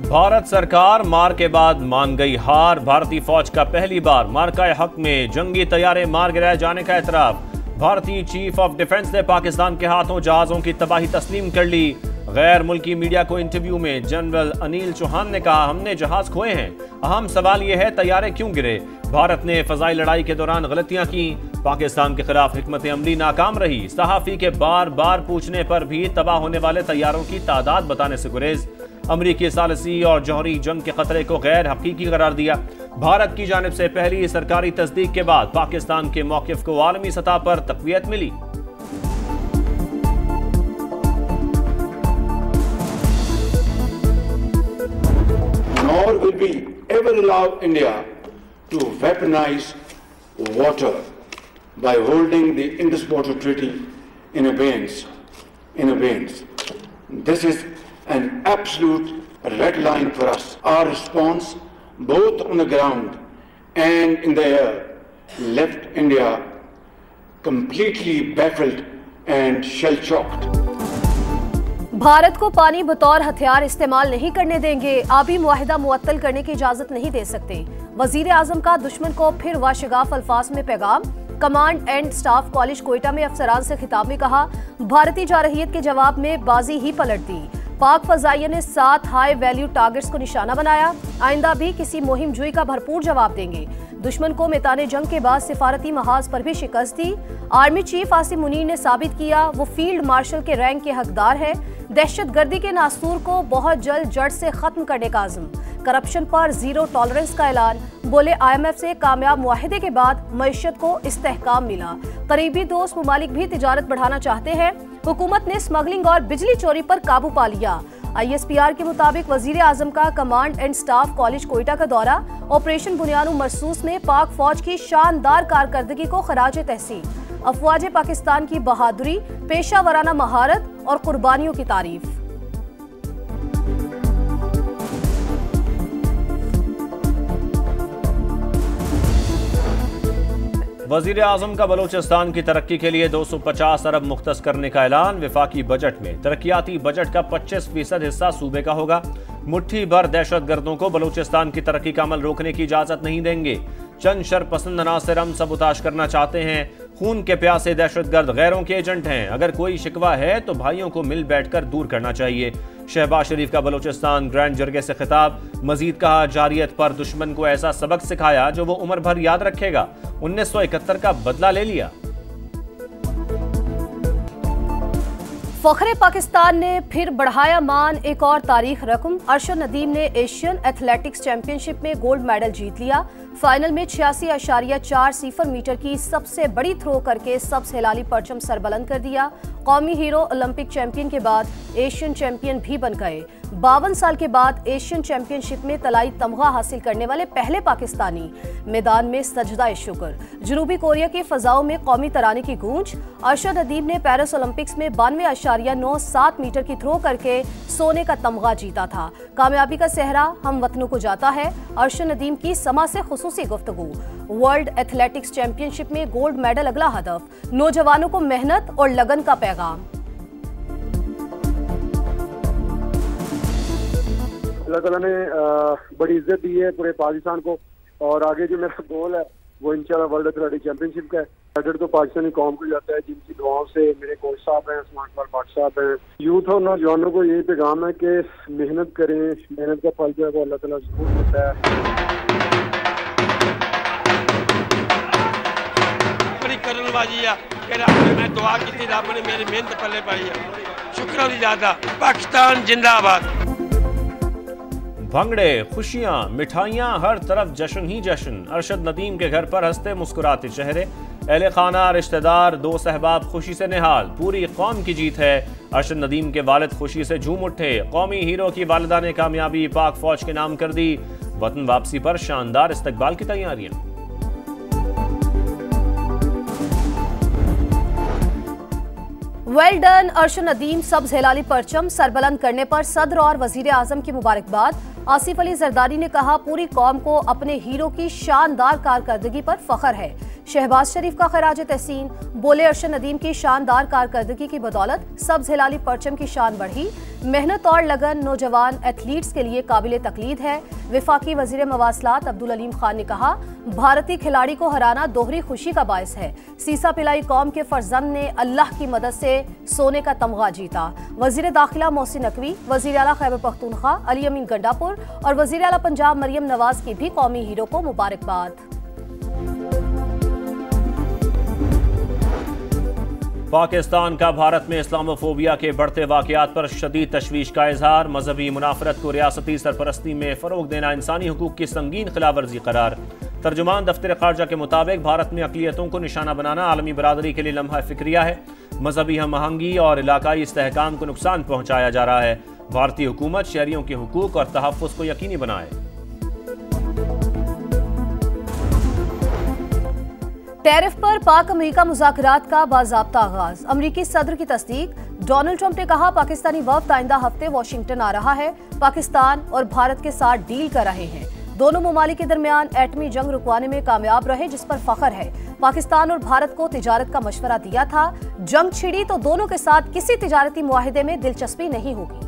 भारत सरकार मार के बाद मान गई हार। भारतीय फौज का पहली बार मार्का हक में जंगी तैयारे मार गिराए जाने का एतराफ। भारतीय चीफ ऑफ डिफेंस ने पाकिस्तान के हाथों जहाजों की तबाही तस्लीम कर ली। गैर मुल्की मीडिया को इंटरव्यू में जनरल अनिल चौहान ने कहा, हमने जहाज खोए हैं, अहम सवाल यह है तैयारे क्यों गिरे। भारत ने फजाई लड़ाई के दौरान गलतियां की, पाकिस्तान के खिलाफ हिकमत अमली नाकाम रही। सहाफी के बार बार पूछने पर भी तबाह होने वाले तैयारों की तादाद बताने से गुरेज। अमरीकी सालिसी और जौहरी जंग के खतरे को गैर हकीकी करार दिया। भारत की जानिब से पहली सरकारी तस्दीक के बाद पाकिस्तान के मौकिफ को आलमी सतह पर तक़वियत मिली। Nor will we ever allow India to weaponize water by holding the Indus Water Treaty in abeyance. This is an absolute red line for us. Our response, both on the ground and in the air, left India completely baffled and shell-shocked. Bharat को पानी बतौर हथियार इस्तेमाल नहीं करने देंगे, आबी मुआहिदा मुअत्तल करने की इजाजत नहीं दे सकते। वजीर आजम का दुश्मन को फिर वाशगाफ अल्फाज में पैगाम। Command and staff college Quetta में अफसरान से खिताब में कहा, भारतीय जारहियत के जवाब में बाजी ही पलट दी। पाक फजाइया ने 7 हाई वैल्यू टारगेट्स को निशाना बनाया। आइंदा भी किसी मुहिम जुई का भरपूर जवाब देंगे। दुश्मन को मैदान जंग के बाद सिफारती महाज पर भी शिकस्त दी। आर्मी चीफ आसिम मुनीर ने साबित किया वो फील्ड मार्शल के रैंक के हकदार है। दहशतगर्दी के नासूर को बहुत जल्द जड़ से खत्म करने का आज़म। करप्शन पर जीरो टॉलरेंस का ऐलान। बोले, IMF से कामयाब मुआहिदे के बाद मईशत को इस्तेहकाम मिला। करीबी दोस्त मुमालिक भी तिजारत बढ़ाना चाहते हैं। हुकूमत ने स्मगलिंग और बिजली चोरी पर काबू पा लिया। ISPR के मुताबिक वजीर आजम का command and staff college Quetta का दौरा। ऑपरेशन बुनियानु मरसूस में पाक फौज की शानदार कारकर्दगी को खराज तहसीन। अफवाज पाकिस्तान की बहादुरी, पेशा वराना महारत और कुर्बानियों की तारीफ। वजीर आजम का बलूचिस्तान की तरक्की के लिए 250 अरब मुख्तस करने का ऐलान। विफाकी बजट में तरक्याती बजट का 25% हिस्सा सूबे का होगा। मुट्ठी भर दहशत गर्दों को बलूचिस्तान की तरक्की का अमल रोकने की इजाजत नहीं देंगे। चंद शरपसंद अनासर हम सबूताश करना चाहते हैं। खून के प्यासे दहशतगर्द गैरों के एजेंट हैं। अगर कोई शिकवा है तो भाइयों को मिल बैठकर दूर करना चाहिए। शहबाज शरीफ का बलूचिस्तान ग्रैंड जरगे से खिताब। मजीद कहा, जारियत पर दुश्मन को ऐसा सबक सिखाया जो वो उम्र भर याद रखेगा। 1971 का बदला ले लिया। फखरे पाकिस्तान ने फिर बढ़ाया मान, एक और तारीख रकम। अरशद नदीम ने एशियन एथलेटिक्स चैंपियनशिप में गोल्ड मेडल जीत लिया। फाइनल में 86.40 मीटर की सबसे बड़ी थ्रो करके सबसे हिलाली परचम सरबलंद कर दिया। कौमी हीरो ओलंपिक चैंपियन के बाद एशियन चैंपियन भी बन गए। 52 साल के बाद एशियन चैंपियनशिप में तलाई तमगा हासिल करने वाले पहले पाकिस्तानी। मैदान में सजदा शुक्र। जनूबी कोरिया की फजाओं में कौमी तराने की गूंज। अरशद नदीम ने पेरिस ओलंपिक्स में 92.97 मीटर की थ्रो करके सोने का तमगा जीता था। कामयाबी का सेहरा हम वतनों को जाता है। अरशद नदीम की समा से खुसूसी गुफ्तगू। वर्ल्ड एथलेटिक्स चैंपियनशिप में गोल्ड मेडल अगला हदफ। नौजवानों को मेहनत और लगन का पैगाम। अल्लाह ताला ने बड़ी इज्जत दी है पूरे पाकिस्तान को, और आगे जो मेरा गोल है वो इंशाल्लाह वर्ल्ड एथलेटिक चैंपियनशिप का है। क्रेडिट तो पाकिस्तानी कौम को जाता है, जिनकी दुआओं से मेरे कोच साहब हैं, स्मार्ट पाल पाक साहब हैं। यूथ और नौजवानों को यही पैगाम है कि मेहनत करें, मेहनत का फल जो है वो अल्लाह ताला जरूर देता है। मैं दुआ की रब ने मेरी मेहनत पल्ले पाई है। शुक्र अदा। पाकिस्तान जिंदाबाद। भंगड़े, खुशियां, मिठाइयां, हर तरफ जश्न ही जश्न। अरशद नदीम के घर पर हंसते मुस्कुराते चेहरे। अहले खाना, रिश्तेदार, दोस्त अहबाब खुशी से निहाल। पूरी कौम की जीत है। अरशद नदीम के वालिद खुशी से झूम उठे। कौमी हीरो की वालिदा ने कामयाबी पाक फौज के नाम कर दी। वतन वापसी पर शानदार इस्तकबाल की तैयारियां। Well done Arshad Nadeem. सब्ज हिलाली परचम सरबलंद करने पर सदर और वजीर आजम की मुबारकबाद। आसिफ अली जरदारी ने कहा, पूरी कौम को अपने हीरो की शानदार कारकर्दगी पर फख्र है। शहबाज शरीफ का खराज तहसीन। बोले अरशद नदीम की शानदार कारकर्दगी की बदौलत सब्ज हिलाली परचम की शान बढ़ी। मेहनत और लगन नौजवान एथलीट्स के लिए काबिल तकलीद है। विफाकी वजीर मवासलात अब्दुल अलीम खान ने कहा, भारतीय खिलाड़ी को हराना दोहरी खुशी का बायस है। सीसा पिलाई कौम के फर्जंद ने अल्लाह की मदद से सोने का तमगा जीता। वजीर दाखिला मोहसिन नकवी, वजीर आला खैबर पख्तूनख्वा अली अमीन गंडापुर और वजीर आला पंजाब मरियम नवाज की भी कौमी हीरो को मुबारकबाद। पाकिस्तान का भारत में इस्लामोफोबिया के बढ़ते वाकयात पर शदीद तशवीश का इजहार। मजहबी मुनाफरत को रियासती सरपरस्ती में फरोग देना इंसानी हुकूक की संगीन खिलाफवर्जी करार। तर्जुमान दफ्तर खारजा के मुताबिक भारत में अक़लियतों को निशाना बनाना आलमी बरादरी के लिए लम्हा फिक्रिया है। मजहबी हम आहंगी और इलाकाई इस्तेहकाम को नुकसान पहुँचाया जा रहा है। भारतीय हुकूमत शहरियों के हुकूक और तहफ़्फ़ुज़ को यकीनी बनाए। टैरिफ पर पाक अमेरिका मुज़ाकरात का बाज़ाब्ता आगाज। अमरीकी सदर की तस्दीक। डोनाल्ड ट्रंप ने कहा, पाकिस्तानी वफ़द आइंदा हफ्ते वाशिंगटन आ रहा है। पाकिस्तान और भारत के साथ डील कर रहे हैं। दोनों ममालिक के दरमियान एटमी जंग रुकवाने में कामयाब रहे, जिस पर फख्र है। पाकिस्तान और भारत को तिजारत का मशवरा दिया था। जंग छिड़ी तो दोनों के साथ किसी तिजारती मुआहिदे में दिलचस्पी नहीं होगी।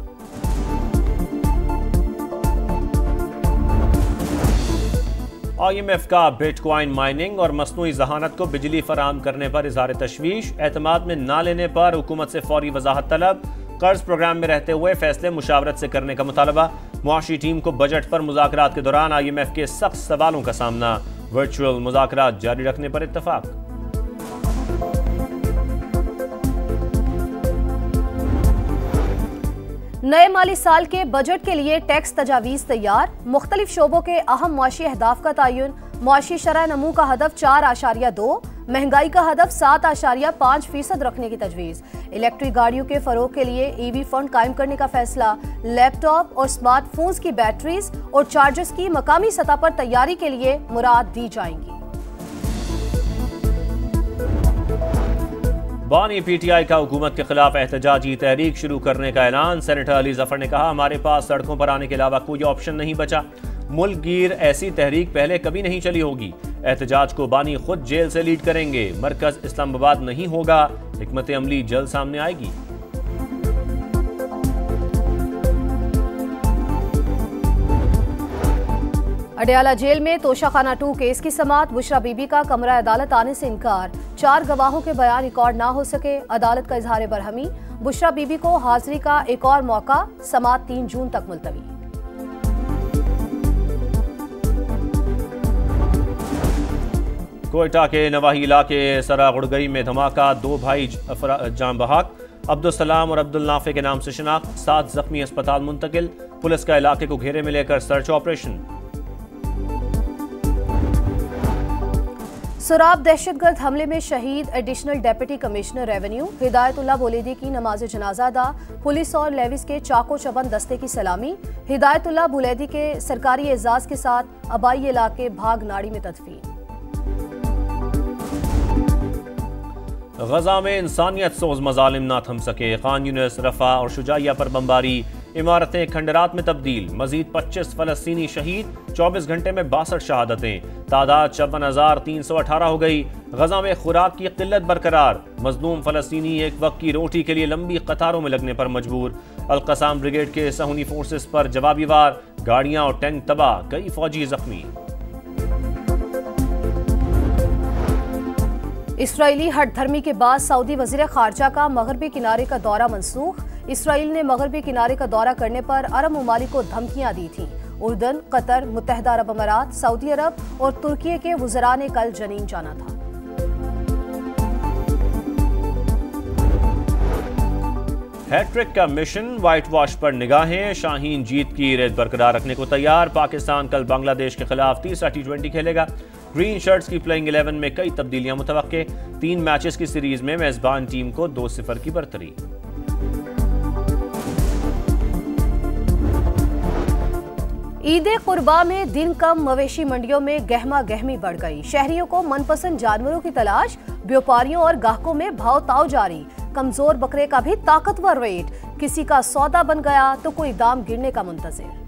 IMF का बिटकॉइन माइनिंग और मसनूई जहानत को बिजली फराहम करने पर इजहार तशवीश। एतमाद में ना लेने पर हुकूमत से फौरी वजाहत तलब। कर्ज प्रोग्राम में रहते हुए फैसले मुशावरत से करने का मुतालबा। मुआशी टीम को बजट पर मुज़ाकरात के दौरान IMF के सख्त सवालों का सामना। वर्चुअल मुज़ाकरात जारी रखने पर इत्तफाक। नए माली साल के बजट के लिए टैक्स तजावीज़ तैयार। मुख्तलिफ शोबों के अहम मुआशी अहदाफ का तयन। मुआशी शरह नमू का हदफ 4.2, महंगाई का हदफ 7.5% रखने की तजवीज़। इलेक्ट्रिक गाड़ियों के फरोग के लिए EV फंड कायम करने का फैसला। लैपटॉप और स्मार्टफोन्स की बैटरीज और चार्जर्स की मकामी सतह पर तैयारी के लिए मुराद दी जाएंगी। बानी PTI का हुकूमत के खिलाफ एहतजाजी तहरीक शुरू करने का ऐलान। सेनेटर अली जफर ने कहा, हमारे पास सड़कों पर आने के अलावा कोई ऑप्शन नहीं बचा। मुल्क गिर ऐसी तहरीक पहले कभी नहीं चली होगी। एहतजाज को बानी खुद जेल से लीड करेंगे। मरकज इस्लामाबाद नहीं होगा। हिकमत अमली जल्द सामने आएगी। अडयाला जेल में तोशाखाना 2 केस की समाअत। बुशरा बीबी का कमरा अदालत आने से इनकार। 4 गवाहों के बयान रिकॉर्ड ना हो सके। अदालत का इजहार बरहमी। बुशरा बीबी को हाजिरी का एक और मौका। समाअत 3 जून तक मुलतवी। कोयटा के नवाही इलाके सरा गुड़गई में धमाका। 2 भाई जान बहक। अब्दुल सलाम और अब्दुल नाफे के नाम से शिनाख्त। 7 जख्मी अस्पताल मुंतकिल। पुलिस का इलाके को घेरे में लेकर सर्च ऑपरेशन। सुराब दहशतगर्द हमले में शहीद additional deputy commissioner revenue Hidayatullah Buledi की नमाज जनाजा अदा। पुलिस और लेविस के चाको चबंद दस्ते की सलामी। हिदायतुल्लाह बुलेदी के सरकारी एजाज के साथ आबाई इलाके भाग नाड़ी में तदफीन। गजा में इंसानियत सोज मजालिम ना थम सके। खान यूनिस, रफा और शुजाइया पर बमबारी। इमारतें खंडरात में तब्दील। मजीद 25 फलस्तीनी शहीद। 24 घंटे में 62 शहादतें। तादाद 54,318 हो गई। गजा में खुराक की किल्लत बरकरार। मजलूम फलस्तीनी एक वक्त की रोटी के लिए लंबी कतारों में लगने पर मजबूर। अल-कसाम ब्रिगेड के सहूनी फोर्सेस पर जवाबी वार। गाड़ियां और टैंक तबाह। कई फौजी जख्मी। इसराइली हठधर्मी के बाद सऊदी वजीर खारजा का मगरबी किनारे का दौरा मनसूख। इसराइल ने मगरबी किनारे का दौरा करने पर अरब ममालिक को धमकियां दी थीं। उर्दन, कतर, मुत्तहदा अरब अमारात, सऊदी अरब और तुर्की के वुज़रा ने कल जनीन जाना था। हैट्रिक का मिशन। व्हाइट वॉश पर निगाहें। शाहीन जीत की रेत बरकरार रखने को तैयार। पाकिस्तान कल बांग्लादेश के खिलाफ तीसरा T20 खेलेगा। ग्रीन शर्ट्स की प्लेइंग 11 में कई तब्दीलियां मुतवक्के। 3 मैचेस की सीरीज में मेजबान टीम को 2-0 की बरतरी। ईद कुर्बा में दिन कम। मवेशी मंडियों में गहमा गहमी बढ़ गई। शहरियों को मनपसंद जानवरों की तलाश। व्यापारियों और ग्राहकों में भाव ताव जारी। कमजोर बकरे का भी ताकतवर रेट। किसी का सौदा बन गया तो कोई दाम गिरने का मुंतजिर।